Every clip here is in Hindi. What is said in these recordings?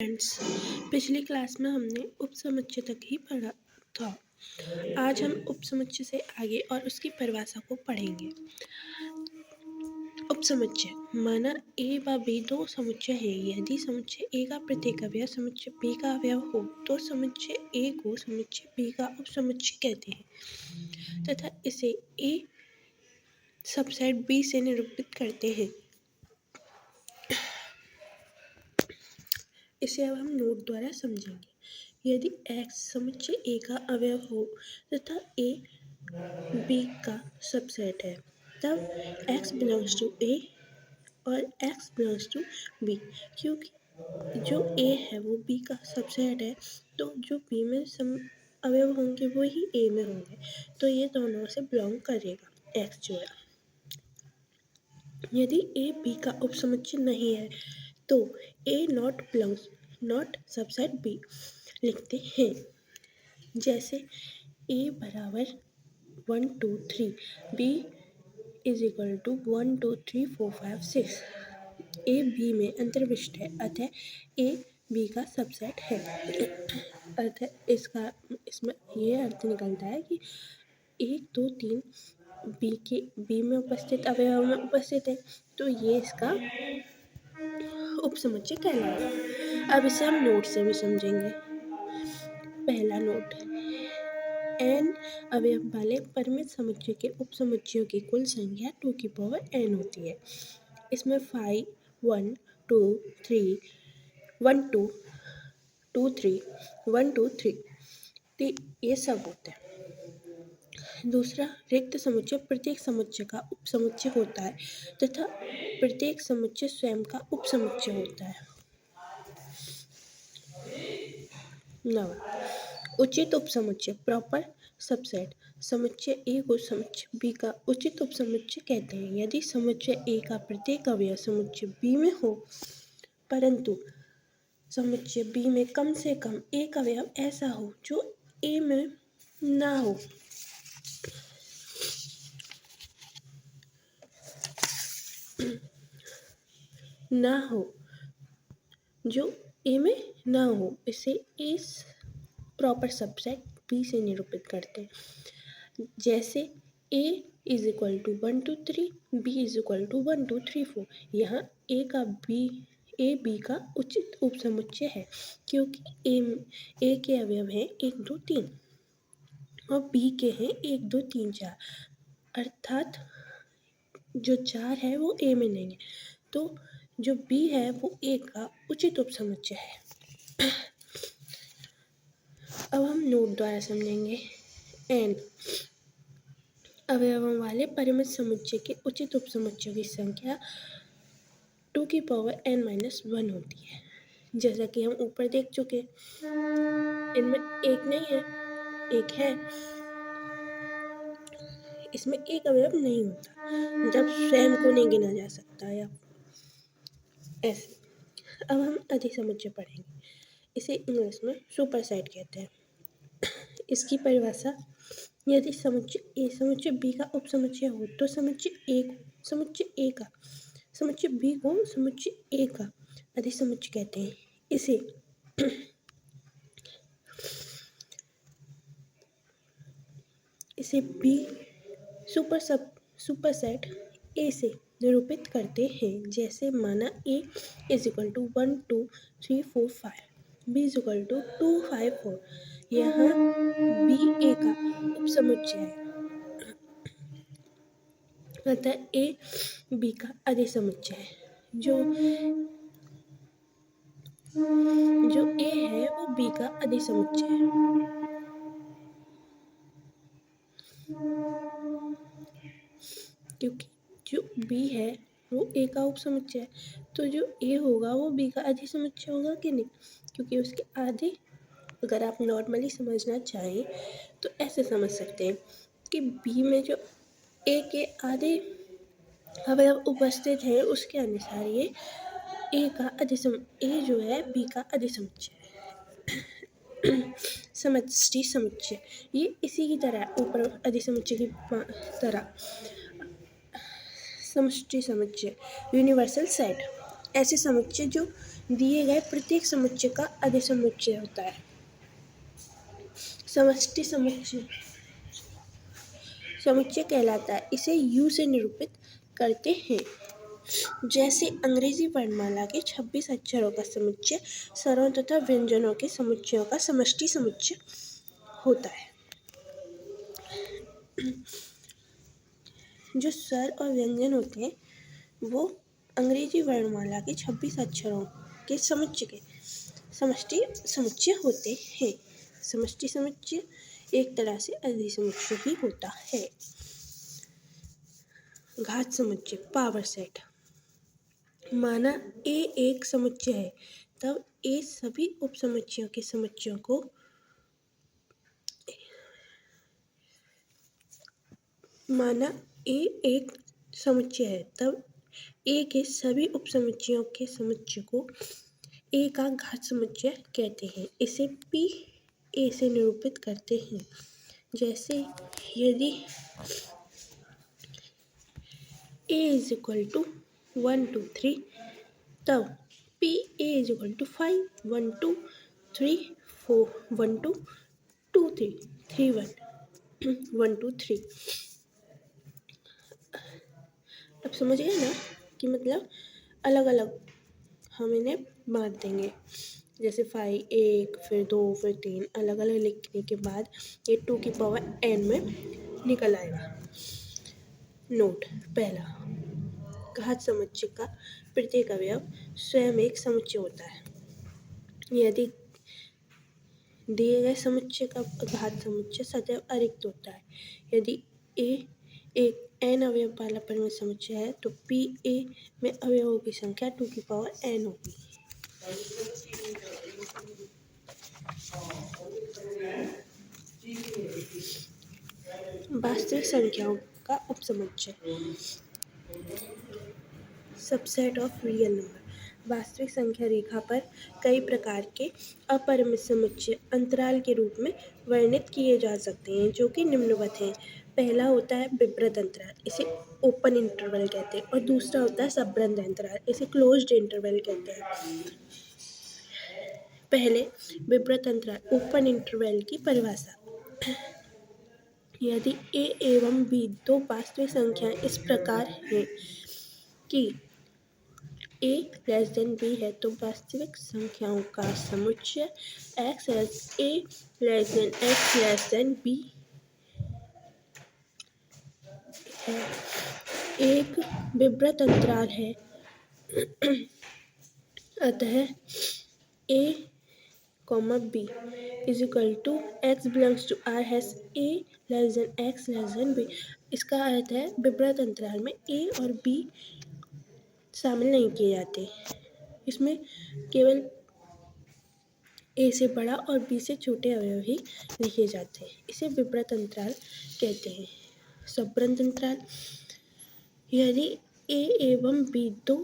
फ्रेंड्स, पिछली क्लास में हमने उपसमुच्चय तक ही पढ़ा था। आज हम उपसमुच्चय से आगे और उसकी परिभाषा को पढ़ेंगे। उपसमुच्चय माना ए व बी दो समुच्चय है। यदि समुच्चय ए का प्रत्येक अवयव समुच्चय बी का अवयव हो तो समुच्चय ए को समुच्चय बी का उपसमुच्चय कहते हैं तथा इसे ए सबसेट बी से निरूपित करते हैं। इसे अब हम नोट द्वारा समझेंगे। यदि x समुच्चय A का अवयव हो तथा A B का सबसेट है तब x बिलोंग्स टू A और x बिलोंग्स टू B। क्योंकि जो A है वो B का सबसेट है तो जो B में अवयव होंगे वो ही A में होंगे, तो ये दोनों से बिलोंग करेगा x जो है। यदि A B का उपसमुच्चय नहीं है तो A नॉट सबसेट B लिखते हैं। जैसे A बराबर 1 2 3, B is equal to 1 2 3 4 5 6। A B में अंतर्विष्ट है अतः A B का सबसेट है। अतः इसमें ये अर्थ निकलता है कि 1 2 3 बी में उपस्थित अवयव में उपस्थित है, तो ये इसका उपसमुच्चय कहलाएगा। अब इसे हम नोट से भी समझेंगे। पहला नोट, n अवयव वाले परिमित समुच्चय के उपसमुच्चयों की कुल संख्या 2 की पावर n होती है। इसमें 5 1 2 3 1 2 2 3 1 2 3 ये सब होते हैं। दूसरा, रिक्त समुच्चय प्रत्येक समुच्चय का उपसमुच्चय होता है तथा प्रत्येक समुच्चय स्वयं का उपसमुच्चय होता है। उचित उपसमुच्चय प्रॉपर सबसेट समुच्चय ए को समुच्चय बी का उचित उपसमुच्चय कहते हैं। यदि समुच्चय ए का प्रत्येक अवयव समुच्चय बी में हो परंतु समुच्चय बी में कम से कम एक अवयव ऐसा हो जो ए में ना हो, जो ए में ना हो, इसे इस प्रॉपर सबसेट बी से निरूपित करते हैं। जैसे a is equal to 1 2 3, b is equal to 1 2 3 4। यहाँ ए बी का उचित उपसमुच्चय है क्योंकि ए के अवयव हैं 1 2 3 और बी के हैं 1 2 3 4, अर्थात जो 4 है वो ए में नहीं है, तो जो बी है वो ए का उचित उपसमुच्चय है। अब हम नोट द्वारा समझेंगे। n अवयवों वाले परिमित समुच्चय के उचित उपसमुच्चयों की संख्या 2 की पावर n-1 होती है। जैसा कि हम ऊपर देख चुके, इनमें एक नहीं है, एक है, इसमें एक अवयव नहीं होता जब स्वयं को नहीं गिना जा सकता या ऐसे। अब हम अधिक समुच्चय पढ़ेंगे। इसे इंग्लिश में सुपरसेट कहते हैं। इसकी परिभाषा, यदि समुच्चय ए समुच्चय बी का उपसमुच्चय हो तो समुच्चय ए को समुच्चय बी को समुच्चय ए का अधिसमुच्चय कहते हैं। इसे बी सुपरसेट ए से निरूपित करते हैं। जैसे माना a is equal to 1 2 3 4 5, b is equal to 2 5 4। यहाँ b a का उपसमुच्चय है अतः a b का अधिसमुच्चय है। जो a है वो b का अधिसमुच्चय है। क्योंकि जो b है वो a का उपसमुच्चय है, तो जो a होगा वो b का अधिसमुच्चय होगा कि नहीं, क्योंकि उसके आधे, अगर आप नॉर्मली समझना चाहें तो ऐसे समझ सकते हैं कि b में जो a के आधे अवयव उपस्थित है उसके अनुसार ये a जो है b का अधिसमुच्चय है। समष्टि समुच्चय, ये इसी की तरह ऊपर अधिसमुच्चय की तरह समष्टि समुच्चय यूनिवर्सल सेट, ऐसे समुच्चय जो दिए गए प्रत्येक समुच्चय का अधिसमुच्चय होता है। समष्टि समुच्चय कहलाता है। इसे U से निरूपित करते हैं। जैसे अंग्रेजी वर्णमाला के 26 अक्षरों का समुच्चय स्वरों तथा व्यंजनों के समुच्चयों का समष्टि समुच्चय होता है। जो स्वर और व्यंजन होते हैं वो अंग्रेजी वर्णमाला के 26 अक्षरों के समुच्चय के समष्टि समुच्चय होते हैं। समष्टि समुच्चय एक तरह से अधिसमुच्चय ही होता है। घात समुच्चय, पावर सेट। माना A एक समुच्चय है, तब A सभी उपसमुच्चयों के समुच्चयों को माना A एक समुच्चय है, तब A के सभी उपसमुच्चयों के समुच्चय को A का घात समुच्चय कहते हैं। इसे P A से निरूपित करते हैं। जैसे यदि A इज इक्वल टू 1 2 3, तब P A is equal to 5 1 2 3 4 1 2 2 3 3 1 1 2 3। अब समझ गए ना कि मतलब अलग अलग हम इन्हें बांट देंगे। जैसे 5 1 फिर 2 फिर 3 अलग अलग लिखने के बाद ये 2 की पावर n में निकल आएगा। नोट पहला, घात समुच्चय का प्रत्येक अवयव स्वयं एक समुच्चय होता है। यदि दिए गए समुच्चय का घात समुच्चय सदैव अरिक्त होता है। यदि A एक n अवयव वाला परिमित समुच्चय है तो P A में अवयवों की संख्या 2 की पावर n होगी। वास्तविक संख्याओं का उपसमुच्चय, सबसेट ऑफ रियल नंबर। वास्तविक संख्या रेखा पर कई प्रकार के अपरिमित समुच्चय अंतराल के रूप में वर्णित किए जा सकते हैं, जो कि निम्नवत हैं। पहला होता है विवृत अंतराल, इसे ओपन इंटरवल कहते हैं, और दूसरा होता है संवृत अंतराल, इसे क्लोज्ड इंटरवल कहते हैं। पहले विवृत अंतराल ओपन इंटरवल की परिभाषा। यदि A एवं B दो वास्तविक संख्याएं इस प्रकार हैं कि A लेस देन B है तो वास्तविक संख्याओं का समुच्चय X A less than X less than B है। एक विवृत अंतराल है, अतः A B is equal to X belongs to R has A less than X less than B। इसका अर्थ है विवृत अंतराल में A और B शामिल नहीं किए जाते। इसमें केवल A से बड़ा और B से छोटे अवयव ही लिखे जाते हैं। इसे विवृत अंतराल कहते हैं। संवृत अंतराल, यदि A एवं B दो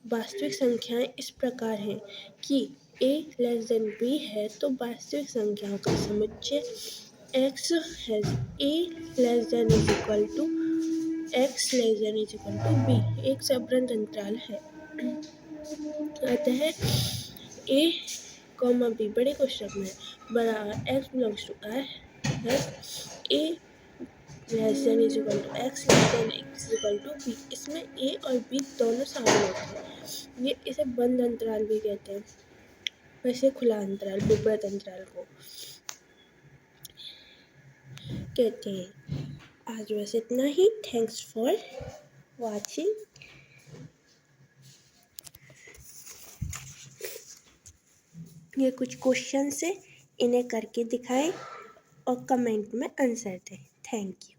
वास्तविक संख्याएं इस प्रकार हैं कि A लेस देन B है तो वास्तविक संख्याओं का समुच्चय X has A less than is equal to X less than is equal to B एक संवृत अंतराल है। अतः A B बड़े कोष्ठक में बराबर X belongs to R has A less than is equal to X less than is equal to B। इसमें A और B दोनों शामिल होते हैं। ये इसे बंद अंतराल भी कहते हैं, वैसे खुला अंतराल विवृत अंतराल को कहते हैं। आज बस इतना ही। Thanks for watching. ये कुछ क्वेश्चन से इन्हें करके दिखाएं और कमेंट में आंसर दें। Thank you.